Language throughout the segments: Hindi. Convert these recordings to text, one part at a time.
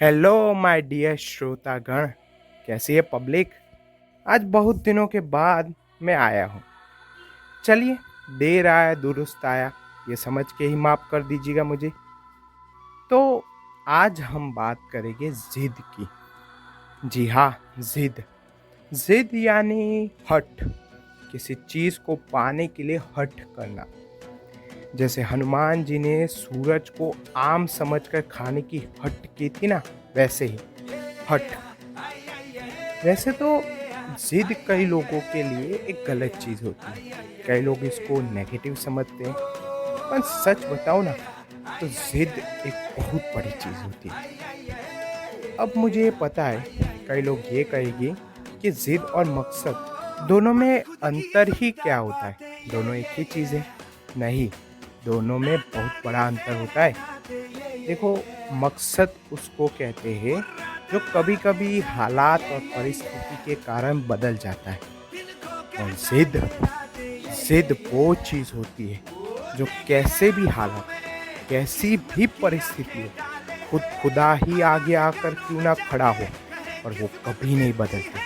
हेलो माय डियर श्रोतागण। कैसी है पब्लिक? आज बहुत दिनों के बाद मैं आया हूँ। चलिए, देर आया दुरुस्त आया, ये समझ के ही माफ़ कर दीजिएगा मुझे। तो आज हम बात करेंगे जिद की। जी हाँ, जिद। जिद यानी हठ, किसी चीज़ को पाने के लिए हठ करना। जैसे हनुमान जी ने सूरज को आम समझकर खाने की हठ की थी ना, वैसे ही हठ। वैसे तो जिद कई लोगों के लिए एक गलत चीज़ होती है। कई लोग इसको नेगेटिव समझते हैं, पर सच बताओ ना, तो जिद एक बहुत बड़ी चीज़ होती है। अब मुझे पता है, कई लोग ये कहेंगे कि जिद और मकसद दोनों में अंतर ही क्या होता है, दोनों एक ही चीज़ है। नहीं, दोनों में बहुत बड़ा अंतर होता है। देखो, मकसद उसको कहते हैं जो कभी कभी हालात और परिस्थिति के कारण बदल जाता है। और जिद, जिद वो चीज़ होती है जो कैसे भी हालात, कैसी भी परिस्थिति हो, खुदा ही आगे आकर क्यों ना खड़ा हो, और वो कभी नहीं बदलता।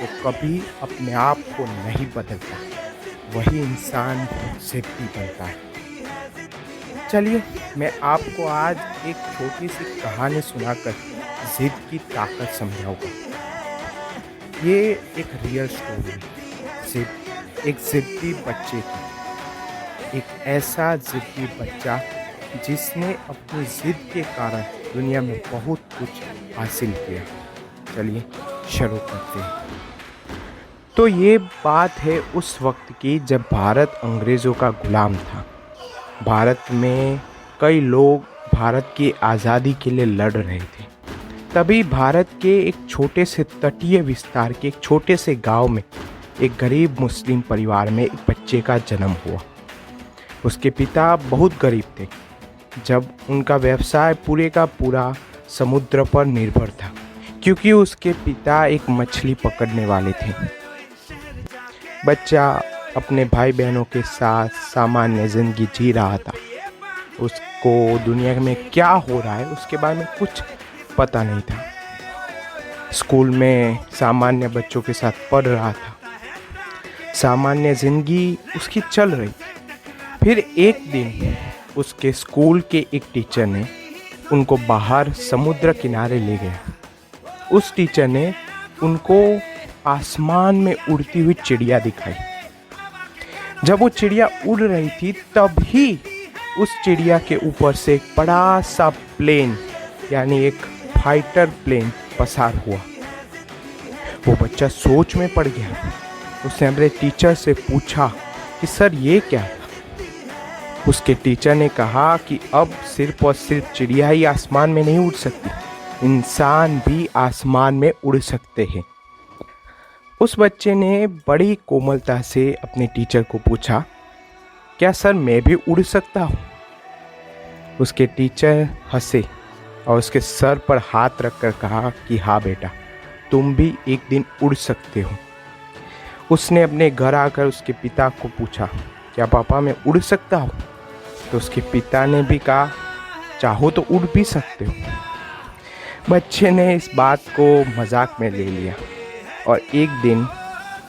वो कभी अपने आप को नहीं बदलता। वही इंसान जिद्दी बनता है। चलिए, मैं आपको आज एक छोटी सी कहानी सुनाकर जिद की ताकत समझाऊंगा। ये एक रियल स्टोरी है। एक जिद्दी बच्चे की। एक ऐसा जिद्दी बच्चा जिसने अपनी जिद के कारण दुनिया में बहुत कुछ हासिल किया। चलिए शुरू करते हैं। तो ये बात है उस वक्त की जब भारत अंग्रेज़ों का गुलाम था। भारत में कई लोग भारत की आज़ादी के लिए लड़ रहे थे। तभी भारत के एक छोटे से तटीय विस्तार के एक छोटे से गांव में एक गरीब मुस्लिम परिवार में एक बच्चे का जन्म हुआ। उसके पिता बहुत गरीब थे। जब उनका व्यवसाय पूरे का पूरा समुद्र पर निर्भर था, क्योंकि उसके पिता एक मछली पकड़ने वाले थे। बच्चा अपने भाई बहनों के साथ सामान्य ज़िंदगी जी रहा था। उसको दुनिया में क्या हो रहा है उसके बारे में कुछ पता नहीं था। स्कूल में सामान्य बच्चों के साथ पढ़ रहा था। सामान्य ज़िंदगी उसकी चल रही। फिर एक दिन उसके स्कूल के एक टीचर ने उनको बाहर समुद्र किनारे ले गया। उस टीचर ने उनको आसमान में उड़ती हुई चिड़िया दिखाई। जब वो चिड़िया उड़ रही थी तभी उस चिड़िया के ऊपर से एक बड़ा सा प्लेन, यानी एक फाइटर प्लेन पसार हुआ। वो बच्चा सोच में पड़ गया। उसने अपने टीचर से पूछा कि सर ये क्या था। उसके टीचर ने कहा कि अब सिर्फ और सिर्फ चिड़िया ही आसमान में नहीं उड़ सकती, इंसान भी आसमान में उड़ सकते हैं। उस बच्चे ने बड़ी कोमलता से अपने टीचर को पूछा, क्या सर मैं भी उड़ सकता हूँ? उसके टीचर हंसे और उसके सर पर हाथ रखकर कहा कि हाँ बेटा, तुम भी एक दिन उड़ सकते हो। उसने अपने घर आकर उसके पिता को पूछा, क्या पापा मैं उड़ सकता हूँ? तो उसके पिता ने भी कहा, चाहो तो उड़ भी सकते हो। बच्चे ने इस बात को मजाक में ले लिया और एक दिन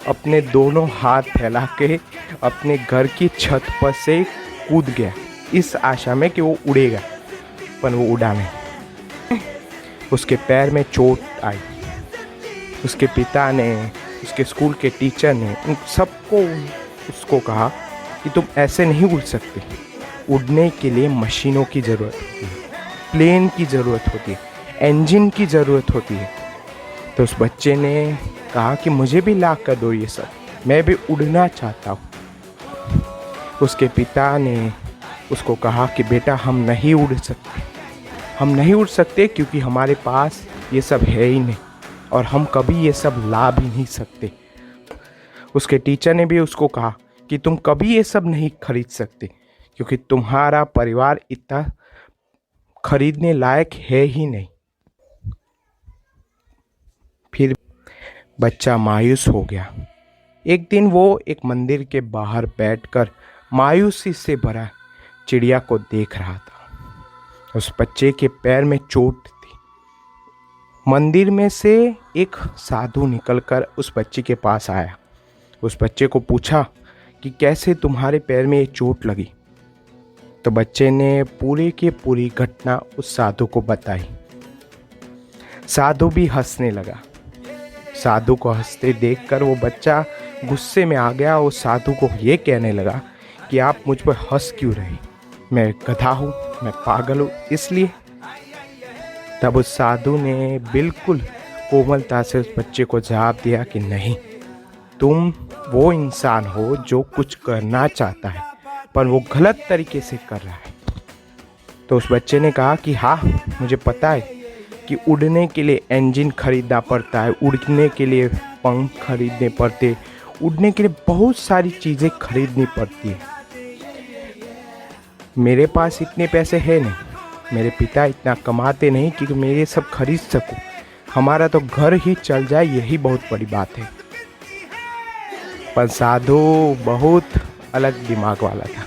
अपने दोनों हाथ फैला के अपने घर की छत पर से कूद गया, इस आशा में कि वो उड़ेगा, पर वो उड़ा नहीं। उसके पैर में चोट आई। उसके पिता ने, उसके स्कूल के टीचर ने उन सबको उसको कहा कि तुम ऐसे नहीं उड़ सकते। उड़ने के लिए मशीनों की ज़रूरत होती है, प्लेन की ज़रूरत होती है, इंजन की ज़रूरत होती है। तो उस बच्चे ने कहा कि मुझे भी ला कर दो ये सब, मैं भी उड़ना चाहता हूँ। उसके पिता ने उसको कहा कि बेटा हम नहीं उड़ सकते, हम नहीं उड़ सकते क्योंकि हमारे पास ये सब है ही नहीं और हम कभी ये सब ला भी नहीं सकते। उसके टीचर ने भी उसको कहा कि तुम कभी ये सब नहीं खरीद सकते क्योंकि तुम्हारा परिवार इतना खरीदने लायक है ही नहीं। फिर बच्चा मायूस हो गया। एक दिन वो एक मंदिर के बाहर बैठकर मायूसी से भरा चिड़िया को देख रहा था। उस बच्चे के पैर में चोट थी, मंदिर में से एक साधु निकलकर उस बच्चे के पास आया। उस बच्चे को पूछा कि कैसे तुम्हारे पैर में ये चोट लगी। तो बच्चे ने पूरी की पूरी घटना उस साधु को बताई। साधु भी हंसने लगा। साधु को हंसते देखकर वो बच्चा गुस्से में आ गया और साधु को ये कहने लगा कि आप मुझ पर हंस क्यों रहे, मैं गधा हूँ, मैं पागल हूँ इसलिए। तब उस साधु ने बिल्कुल कोमलता से उस बच्चे को जवाब दिया कि नहीं, तुम वो इंसान हो जो कुछ करना चाहता है पर वो गलत तरीके से कर रहा है। तो उस बच्चे ने कहा कि हाँ, मुझे पता है कि उड़ने के लिए इंजन खरीदना पड़ता है, उड़ने के लिए पंख खरीदने पड़ते, उड़ने के लिए बहुत सारी चीज़ें खरीदनी पड़ती है। मेरे पास इतने पैसे हैं नहीं, मेरे पिता इतना कमाते नहीं कि मैं ये सब खरीद सकूं। हमारा तो घर ही चल जाए यही बहुत बड़ी बात है। पर साधु बहुत अलग दिमाग वाला था।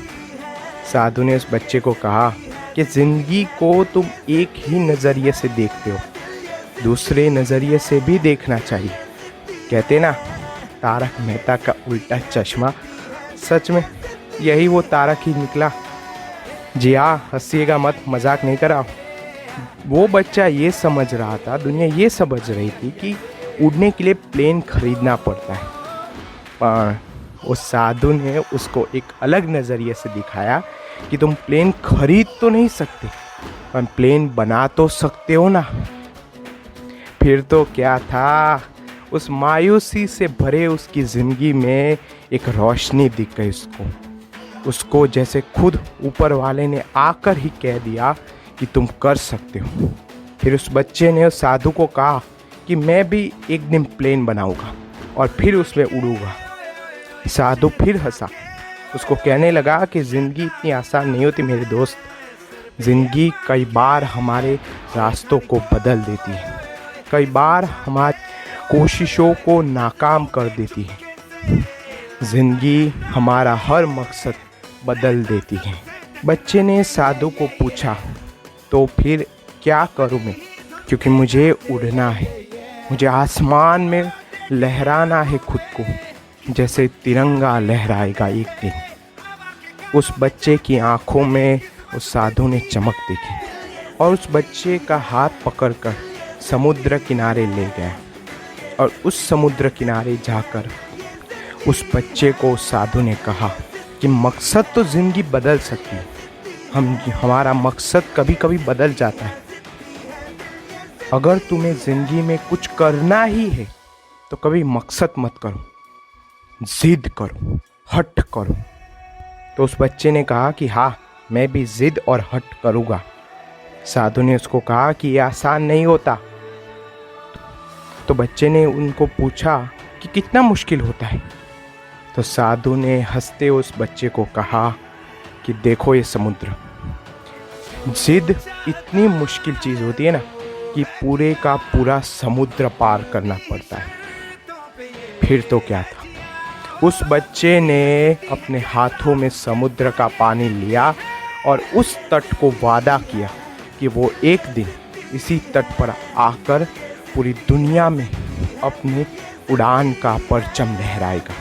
साधु ने उस बच्चे को कहा कि ज़िंदगी को तुम एक ही नज़रिए से देखते हो, दूसरे नज़रिए से भी देखना चाहिए। कहते ना, तारक मेहता का उल्टा चश्मा। सच में यही वो तारक ही निकला। जी हाँ, हंसिएगा मत, मजाक नहीं करा। वो बच्चा ये समझ रहा था, दुनिया ये समझ रही थी कि उड़ने के लिए प्लेन खरीदना पड़ता है। पर उस साधु ने उसको एक अलग नज़रिए से दिखाया कि तुम प्लेन खरीद तो नहीं सकते पर प्लेन बना तो सकते हो ना। फिर तो क्या था, उस मायूसी से भरे उसकी ज़िंदगी में एक रोशनी दिख गई उसको जैसे खुद ऊपर वाले ने आकर ही कह दिया कि तुम कर सकते हो। फिर उस बच्चे ने उस साधु को कहा कि मैं भी एक दिन प्लेन बनाऊंगा और फिर उसमें उड़ूंगा। साधु फिर हंसा, उसको कहने लगा कि ज़िंदगी इतनी आसान नहीं होती मेरे दोस्त। ज़िंदगी कई बार हमारे रास्तों को बदल देती है, कई बार हमारी कोशिशों को नाकाम कर देती है। ज़िंदगी हमारा हर मकसद बदल देती है। बच्चे ने साधु को पूछा, तो फिर क्या करूं मैं, क्योंकि मुझे उड़ना है, मुझे आसमान में लहराना है खुद को, जैसे तिरंगा लहराएगा एक दिन। उस बच्चे की आंखों में उस साधु ने चमक देखी और उस बच्चे का हाथ पकड़कर समुद्र किनारे ले गया। और उस समुद्र किनारे जाकर उस बच्चे को उस साधु ने कहा कि मकसद तो ज़िंदगी बदल सकती है, हमारा मकसद कभी कभी बदल जाता है। अगर तुम्हें ज़िंदगी में कुछ करना ही है तो कभी मकसद मत करो, जिद करो, हट करो। तो उस बच्चे ने कहा कि हाँ, मैं भी जिद और हट करूँगा। साधु ने उसको कहा कि ये आसान नहीं होता। तो बच्चे ने उनको पूछा कि कितना मुश्किल होता है। तो साधु ने हंसते उस बच्चे को कहा कि देखो ये समुद्र, जिद इतनी मुश्किल चीज़ होती है ना कि पूरे का पूरा समुद्र पार करना पड़ता है। फिर तो क्या था, उस बच्चे ने अपने हाथों में समुद्र का पानी लिया और उस तट को वादा किया कि वो एक दिन इसी तट पर आकर पूरी दुनिया में अपनी उड़ान का परचम लहराएगा।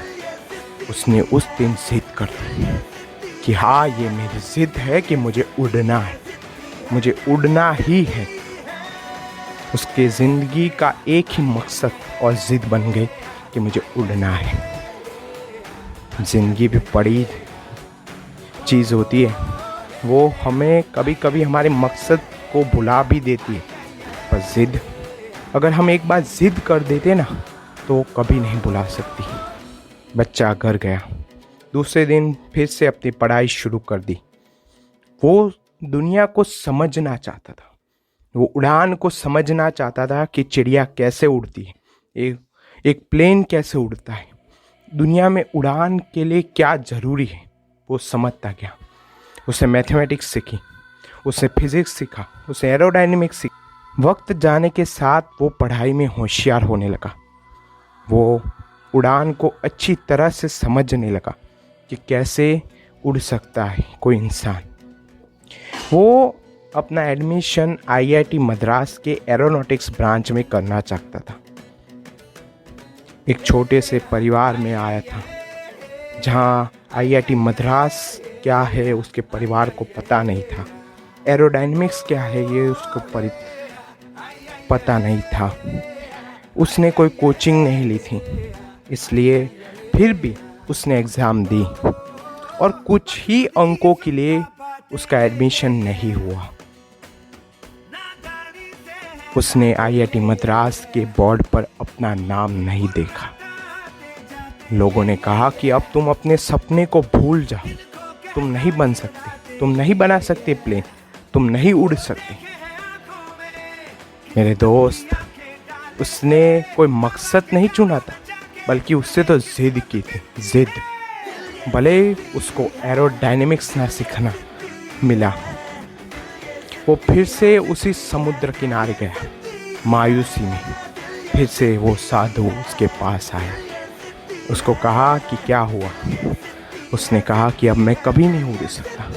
उसने उस दिन जिद कर दी कि हाँ, ये मेरी जिद है कि मुझे उड़ना है, मुझे उड़ना ही है। उसके ज़िंदगी का एक ही मकसद और जिद बन गई कि मुझे उड़ना है। ज़िंदगी भी बड़ी चीज़ होती है, वो हमें कभी कभी हमारे मकसद को भुला भी देती है। पर जिद, अगर हम एक बार जिद कर देते ना तो कभी नहीं भुला सकती। बच्चा घर गया, दूसरे दिन फिर से अपनी पढ़ाई शुरू कर दी। वो दुनिया को समझना चाहता था, वो उड़ान को समझना चाहता था कि चिड़िया कैसे उड़ती है, एक प्लेन कैसे उड़ता है, दुनिया में उड़ान के लिए क्या ज़रूरी है वो समझता गया। उसे मैथमेटिक्स सीखी, उसे फिज़िक्स सीखा, उसे एरोडायनेमिक्स सीखा। वक्त जाने के साथ वो पढ़ाई में होशियार होने लगा। वो उड़ान को अच्छी तरह से समझने लगा कि कैसे उड़ सकता है कोई इंसान। वो अपना एडमिशन आईआईटी मद्रास के एरोनॉटिक्स ब्रांच में करना चाहता था। एक छोटे से परिवार में आया था जहाँ आईआईटी मद्रास क्या है उसके परिवार को पता नहीं था, एरोडायनेमिक्स क्या है ये उसको पता नहीं था। उसने कोई कोचिंग नहीं ली थी, इसलिए फिर भी उसने एग्ज़ाम दी और कुछ ही अंकों के लिए उसका एडमिशन नहीं हुआ। उसने आईआईटी मद्रास के बोर्ड पर अपना नाम नहीं देखा। लोगों ने कहा कि अब तुम अपने सपने को भूल जाओ, तुम नहीं बन सकते, तुम नहीं बना सकते प्लेन, तुम नहीं उड़ सकते। मेरे दोस्त, उसने कोई मकसद नहीं चुना था, बल्कि उससे तो जिद की थी, जिद। भले उसको एरोडायनेमिक्स ना सीखना मिला, वो फिर से उसी समुद्र किनारे गया मायूसी में। फिर से वो साधु उसके पास आया, उसको कहा कि क्या हुआ। उसने कहा कि अब मैं कभी नहीं उड़ सकता,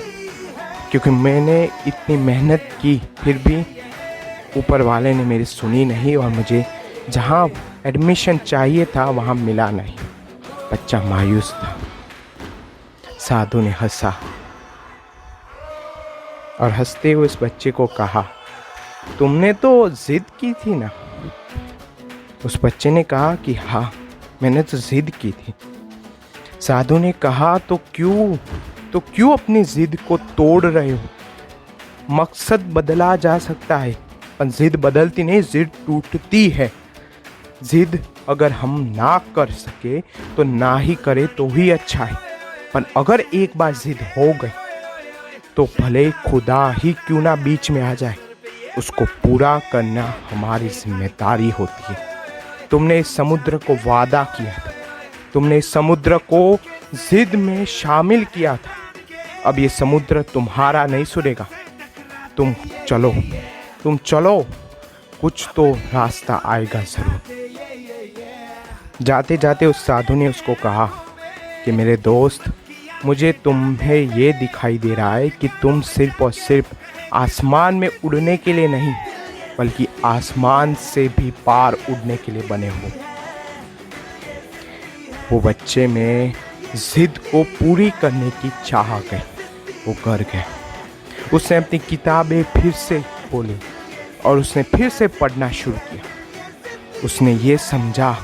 क्योंकि मैंने इतनी मेहनत की, फिर भी ऊपर वाले ने मेरी सुनी नहीं और मुझे जहाँ एडमिशन चाहिए था वहाँ मिला नहीं। बच्चा मायूस था। साधु ने हंसा और हंसते हुए उस बच्चे को कहा, तुमने तो जिद की थी ना। उस बच्चे ने कहा कि हाँ, मैंने तो जिद की थी। साधु ने कहा, तो क्यों अपनी जिद को तोड़ रहे हो? मकसद बदला जा सकता है, पर जिद बदलती नहीं, जिद टूटती है। जिद अगर हम ना कर सके तो ना ही करे तो ही अच्छा है, पर अगर एक बार जिद हो गई तो भले खुदा ही क्यों ना बीच में आ जाए, उसको पूरा करना हमारी जिम्मेदारी होती है। तुमने इस समुद्र को वादा किया था, तुमने इस समुद्र को जिद में शामिल किया था। अब ये समुद्र तुम्हारा नहीं सुनेगा। तुम चलो, कुछ तो रास्ता आएगा ज़रूर। जाते जाते उस साधु ने उसको कहा कि मेरे दोस्त, मुझे तुम्हें ये दिखाई दे रहा है कि तुम सिर्फ और सिर्फ आसमान में उड़ने के लिए नहीं, बल्कि आसमान से भी पार उड़ने के लिए बने हो। वो बच्चे में जिद को पूरी करने की चाह गई, वो कर गया। उसने अपनी किताबें फिर से खोली और उसने फिर से पढ़ना शुरू किया। उसने ये समझा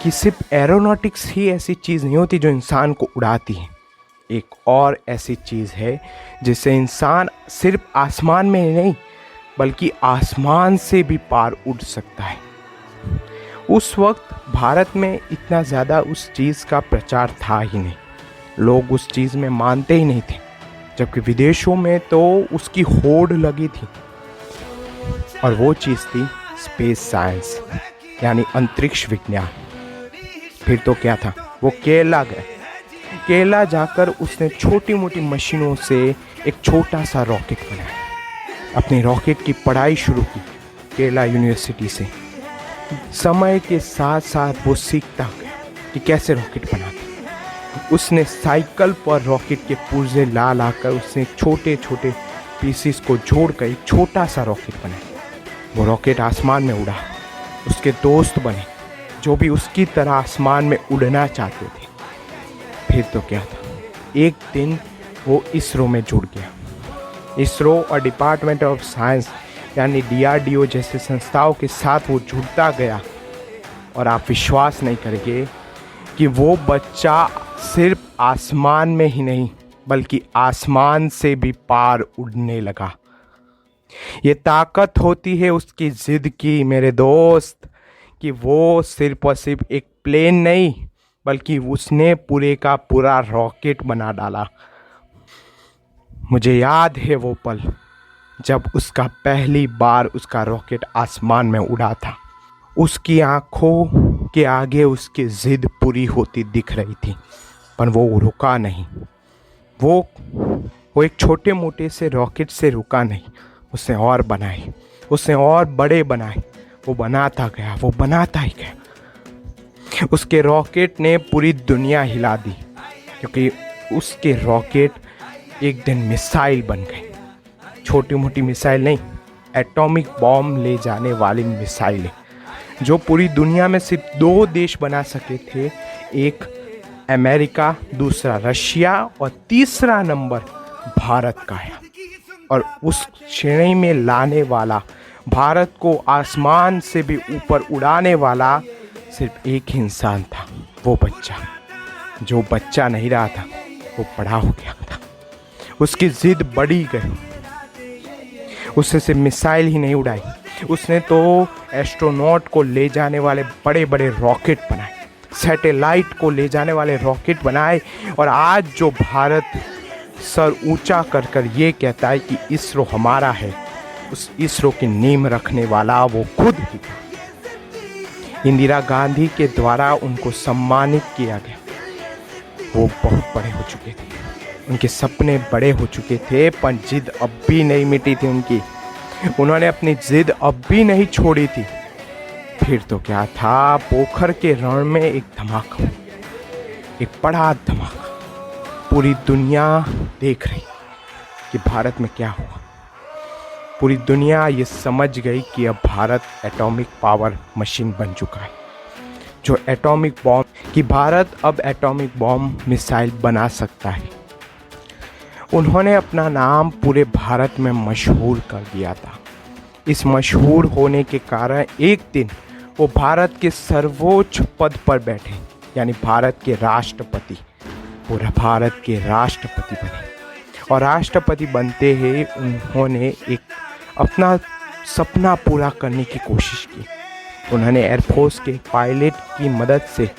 कि सिर्फ एरोनॉटिक्स ही ऐसी चीज़ नहीं होती जो इंसान को उड़ाती है। एक और ऐसी चीज़ है जिससे इंसान सिर्फ आसमान में ही नहीं, बल्कि आसमान से भी पार उड़ सकता है। उस वक्त भारत में इतना ज़्यादा उस चीज़ का प्रचार था ही नहीं, लोग उस चीज़ में मानते ही नहीं थे, जबकि विदेशों में तो उसकी होड़ लगी थी। और वो चीज़ थी स्पेस साइंस, यानी अंतरिक्ष विज्ञान। फिर तो क्या था, वो केरला गए। केरला जाकर उसने छोटी मोटी मशीनों से एक छोटा सा रॉकेट बनाया। अपनी रॉकेट की पढ़ाई शुरू की केरला यूनिवर्सिटी से। समय के साथ साथ वो सीखता गया कि कैसे रॉकेट बनाते। उसने साइकिल पर रॉकेट के पुर्जे ला कर उसने छोटे छोटे पीसीस को जोड़कर एक छोटा सा रॉकेट बनाया। वो रॉकेट आसमान में उड़ा। उसके दोस्त बने जो भी उसकी तरह आसमान में उड़ना चाहते थे। फिर तो क्या था, एक दिन वो इसरो में जुड़ गया। इसरो और डिपार्टमेंट ऑफ साइंस यानी DRDO जैसे संस्थाओं के साथ वो जुड़ता गया। और आप विश्वास नहीं करेंगे कि वो बच्चा सिर्फ आसमान में ही नहीं, बल्कि आसमान से भी पार उड़ने लगा। ये ताकत होती है उसकी जिद की मेरे दोस्त, कि वो सिर्फ और सिर्फ एक प्लेन नहीं, बल्कि उसने पूरे का पूरा रॉकेट बना डाला। मुझे याद है वो पल जब उसका पहली बार उसका रॉकेट आसमान में उड़ा था। उसकी आंखों के आगे उसकी जिद पूरी होती दिख रही थी, पर वो रुका नहीं। वो एक छोटे मोटे से रॉकेट से रुका नहीं, उसने और बनाए, उसने और बड़े बनाए। वो बनाता ही गया। उसके रॉकेट ने पूरी दुनिया हिला दी, क्योंकि उसके रॉकेट एक दिन मिसाइल बन गए। छोटी मोटी मिसाइल नहीं, एटॉमिक बॉम्ब ले जाने वाली मिसाइलें जो पूरी दुनिया में सिर्फ 2 देश बना सके थे, एक अमेरिका, दूसरा रशिया और तीसरा नंबर भारत का है। और उस श्रेणी में लाने वाला, भारत को आसमान से भी ऊपर उड़ाने वाला सिर्फ एक ही इंसान था, वो बच्चा। जो बच्चा नहीं रहा था वो बड़ा हो गया था, उसकी जिद बढ़ी गई, उसने सिर्फ मिसाइल ही नहीं उड़ाई, उसने तो एस्ट्रोनॉट को ले जाने वाले बड़े बड़े रॉकेट बनाए, सैटेलाइट को ले जाने वाले रॉकेट बनाए। और आज जो भारत सर ऊंचा कर कर ये कहता है कि इसरो हमारा है, उस इसरो की नींव रखने वाला वो खुद ही था। इंदिरा गांधी के द्वारा उनको सम्मानित किया गया। वो बहुत बड़े हो चुके थे, उनके सपने बड़े हो चुके थे, पर जिद अब भी नहीं मिटी थी उनकी। उन्होंने अपनी जिद अब भी नहीं छोड़ी थी। फिर तो क्या था, पोखर के रण में एक धमाका, एक बड़ा धमाका। पूरी दुनिया देख रही कि भारत में क्या हुआ। पूरी दुनिया ये समझ गई कि अब भारत एटॉमिक पावर मशीन बन चुका है, जो एटॉमिक बॉम्ब, कि भारत अब एटॉमिक बॉम्ब मिसाइल बना सकता है। उन्होंने अपना नाम पूरे भारत में मशहूर कर दिया था। इस मशहूर होने के कारण एक दिन वो भारत के सर्वोच्च पद पर बैठे, यानी भारत के राष्ट्रपति, पूरा भारत के राष्ट्रपति बने। और राष्ट्रपति बनते ही उन्होंने एक अपना सपना पूरा करने की कोशिश की। उन्होंने एयरफोर्स के पायलट की मदद से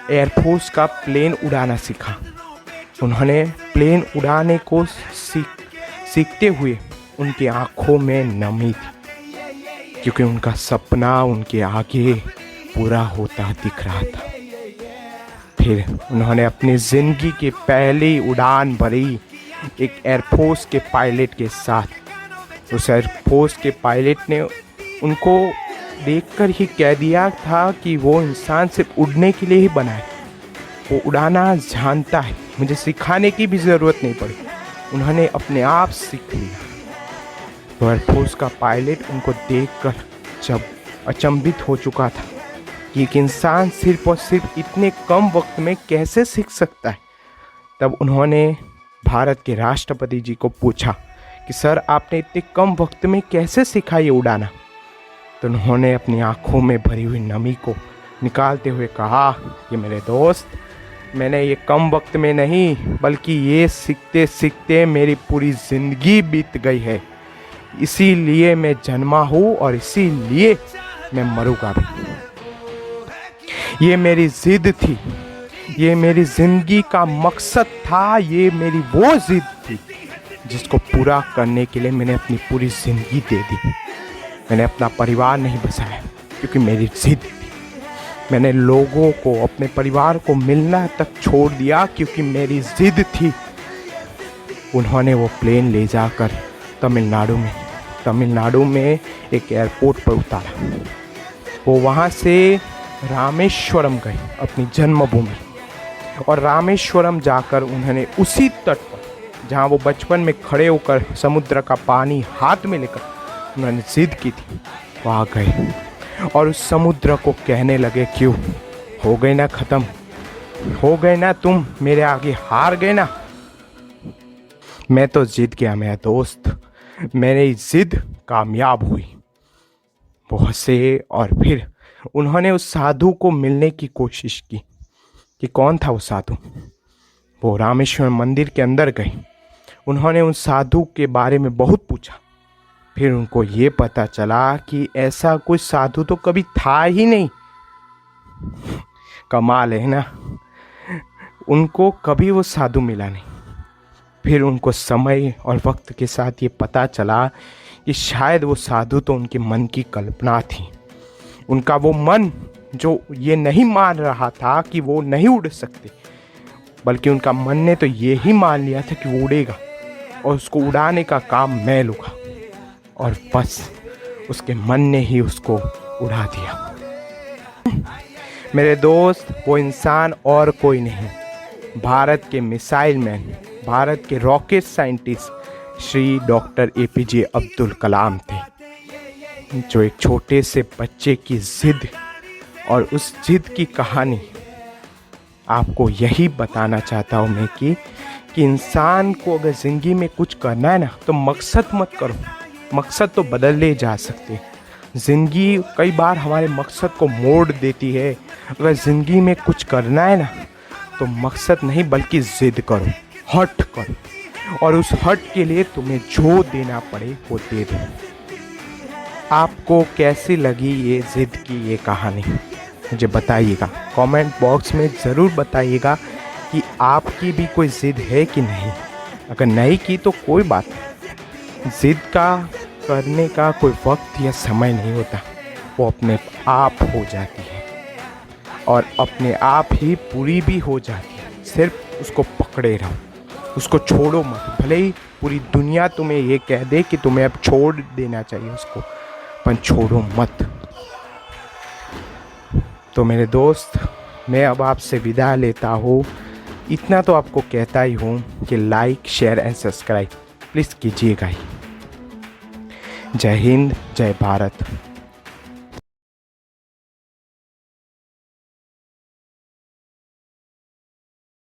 एयरफोर्स का प्लेन उड़ाना सीखा। उन्होंने प्लेन उड़ाने को सीखते हुए उनकी आंखों में नमी थी, क्योंकि उनका सपना उनके आगे पूरा होता दिख रहा था। फिर उन्होंने अपनी ज़िंदगी की पहली उड़ान भरी एक एयरफोर्स के पायलट के साथ। उस एयरफोर्स के पायलट ने उनको देखकर ही कह दिया था कि वो इंसान सिर्फ उड़ने के लिए ही बना है, वो उड़ाना जानता है, मुझे सिखाने की भी ज़रूरत नहीं पड़ी, उन्होंने अपने आप सीख लिया। तो एयरफोर्स का पायलट उनको देखकर जब अचंभित हो चुका था कि एक इंसान सिर्फ और सिर्फ इतने कम वक्त में कैसे सीख सकता है, तब उन्होंने भारत के राष्ट्रपति जी को पूछा कि सर, आपने इतने कम वक्त में कैसे सीखा ये उड़ाना। तो उन्होंने अपनी आंखों में भरी हुई नमी को निकालते हुए कहा कि मेरे दोस्त, मैंने ये कम वक्त में नहीं, बल्कि ये सीखते सीखते मेरी पूरी ज़िंदगी बीत गई है। इसीलिए मैं जन्मा हूँ और इसीलिए मैं मरूंगा भी। ये मेरी जिद थी, ये मेरी ज़िंदगी का मकसद था, ये मेरी वो जिद थी जिसको पूरा करने के लिए मैंने अपनी पूरी ज़िंदगी दे दी। मैंने अपना परिवार नहीं बसाया क्योंकि मेरी जिद थी। मैंने लोगों को, अपने परिवार को मिलना तक छोड़ दिया क्योंकि मेरी जिद थी। उन्होंने वो प्लेन ले जाकर तमिलनाडु में एक एयरपोर्ट पर उतारा। वो वहाँ से रामेश्वरम गए, अपनी जन्मभूमि। और रामेश्वरम जाकर उन्होंने उसी तट पर जहाँ वो बचपन में खड़े होकर समुद्र का पानी हाथ में लेकर उन्होंने जिद की थी, वहाँ गए और उस समुद्र को कहने लगे, क्यों हो गए ना ख़त्म, हो गए ना तुम, मेरे आगे हार गए ना। मैं तो जीत गया मेरा दोस्त, मेरी जिद कामयाब हुई। वो हंसे और फिर उन्होंने उस साधु को मिलने की कोशिश की कि कौन था वो साधु। वो रामेश्वर मंदिर के अंदर गए। उन्होंने उन साधु के बारे में बहुत पूछा। फिर उनको ये पता चला कि ऐसा कोई साधु तो कभी था ही नहीं। कमाल है ना, उनको कभी वो साधु मिला नहीं। फिर उनको समय और वक्त के साथ ये पता चला कि शायद वो साधु तो उनके मन की कल्पना थी। उनका वो मन जो ये नहीं मान रहा था कि वो नहीं उड़ सकते, बल्कि उनका मन ने तो ये ही मान लिया था कि वो उड़ेगा और उसको उड़ाने का काम मैं लूँगा। और बस उसके मन ने ही उसको उड़ा दिया। मेरे दोस्त, वो इंसान और कोई नहीं, भारत के मिसाइल मैन, भारत के rocket scientist Shri doctor APJ Abdul Kalam थे, जो एक छोटे से बच्चे की ज़िद और उस ज़िद की कहानी आपको यही बताना चाहता हूँ मैं कि इंसान को अगर ज़िंदगी में कुछ करना है ना तो मकसद मत करो, मकसद तो बदले जा सकते। ज़िंदगी कई बार हमारे मकसद को मोड़ देती है। अगर ज़िंदगी में कुछ करना है ना तो मकसद नहीं बल्कि ज़िद करो, हट करो, और उस हट के लिए तुम्हें जो देना पड़े वो दे दो। आपको कैसी लगी ये ज़िद की ये कहानी मुझे बताइएगा, कमेंट बॉक्स में ज़रूर बताइएगा कि आपकी भी कोई ज़िद है कि नहीं। अगर नहीं की तो कोई बात नहीं, ज़िद का करने का कोई वक्त या समय नहीं होता, वो अपने आप हो जाती है और अपने आप ही पूरी भी हो जाती है। सिर्फ उसको पकड़े रहो, उसको छोड़ो मत। भले ही पूरी दुनिया तुम्हें ये कह दे कि तुम्हें अब छोड़ देना चाहिए उसको, पर छोड़ो मत। तो मेरे दोस्त, मैं अब आपसे विदा लेता हूँ। इतना तो आपको कहता ही हूँ कि like, share and subscribe please कीजिएगा ही। जय हिंद, जय भारत।